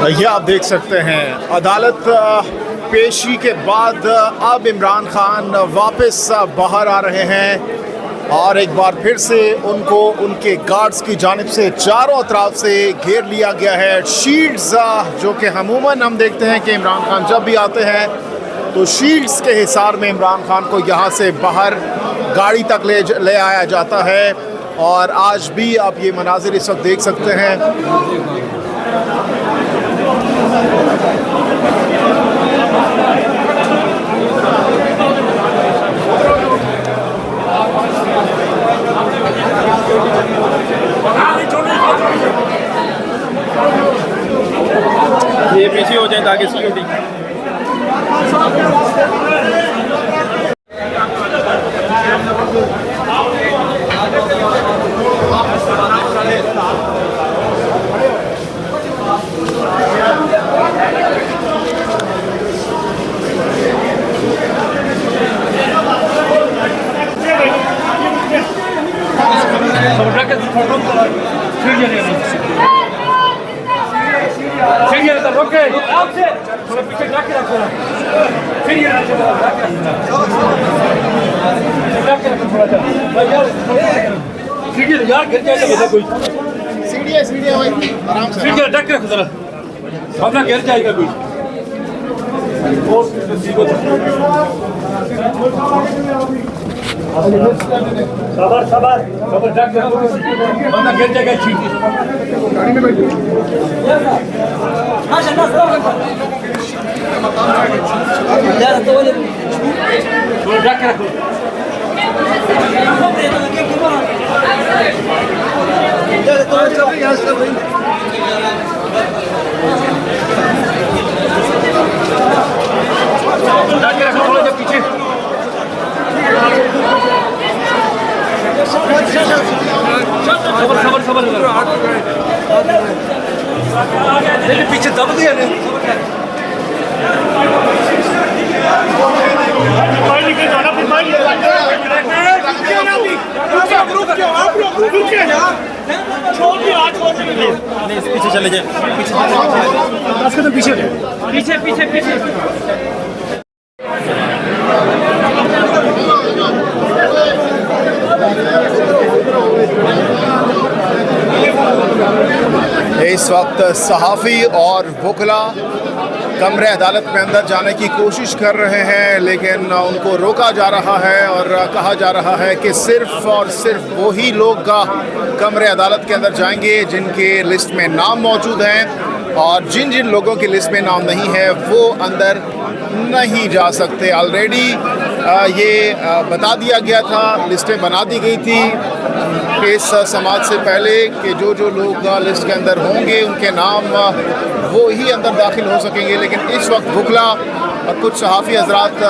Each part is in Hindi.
ये आप देख सकते हैं अदालत पेशी के बाद अब इमरान खान वापस बाहर आ रहे हैं और एक बार फिर से उनको उनके गार्ड्स की जानिब से चारों तरफ से घेर लिया गया है। शील्ड्स जो कि अमूमन हम देखते हैं कि इमरान खान जब भी आते हैं तो शील्ड्स के हिसार में इमरान खान को यहाँ से बाहर गाड़ी तक ले आया जाता है और आज भी आप ये मनाजिर इस वक्त देख सकते हैं। ये पीछे हो जाए ताकि सिक्योरिटी थोड़ा पीछे जाके रखो फिर ये सीढ़ी यार गिर जाएगा कोई सीढ़ी है भाई आराम से सीढ़ी ढक रखो जरा वरना गिर जाएगा कोई सबर ढक रखो वरना गिर जाएगा सीढ़ी गाड़ी में बैठो ढक रखो पीछे सबर पीछे दब दिया पीछे चले जाए पीछे इस वक्त सहाफ़ी और वकला कमरे अदालत में अंदर जाने की कोशिश कर रहे हैं लेकिन उनको रोका जा रहा है और कहा जा रहा है कि सिर्फ़ और सिर्फ वही लोग कमरे अदालत के अंदर जाएंगे जिनके लिस्ट में नाम मौजूद हैं और जिन जिन लोगों की लिस्ट में नाम नहीं है वो अंदर नहीं जा सकते। ऑलरेडी ये बता दिया गया था, लिस्टें बना दी गई थी इस समाज से पहले कि जो जो लोग लिस्ट के अंदर होंगे उनके नाम वो ही अंदर दाखिल हो सकेंगे। लेकिन इस वक्त वकला और कुछ सहाफ़ी हजरात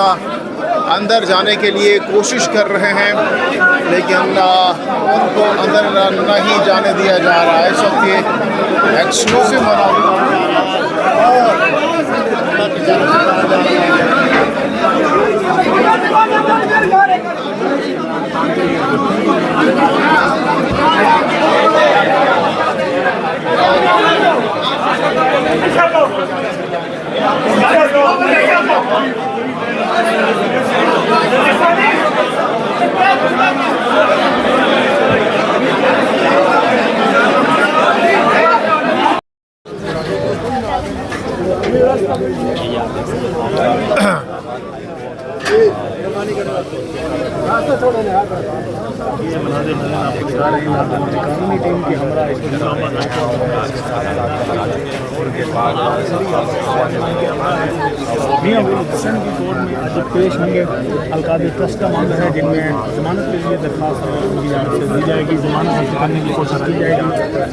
अंदर जाने के लिए कोशिश कर रहे हैं लेकिन उनको अंदर नहीं जाने दिया जा रहा है। इस वक्त ये एक्सक्लूसिव कानूनी टीम की हमरा इस्लामाबाद की कोर्ट में आज पेश होंगे। अलकादी ट्रस्ट का मामला है जिनमें जमानत के लिए दरख्वास्त उनकी जानब से दी जाएगी, जमानत हासिल करने की कोशिश की जाएगी।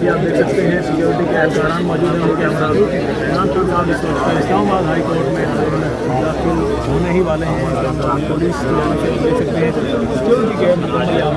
ये आप देख सकते हैं सिक्योरिटी के एहलकारान मौजूद हैं, उनके हमरा इमरान खान साहब इस वक्त इस्लामाबाद हाई कोर्ट में दाखिल होने ही वाले हैं। पुलिस की जानब से देख सकते हैं सिक्योरिटी के इंतजाम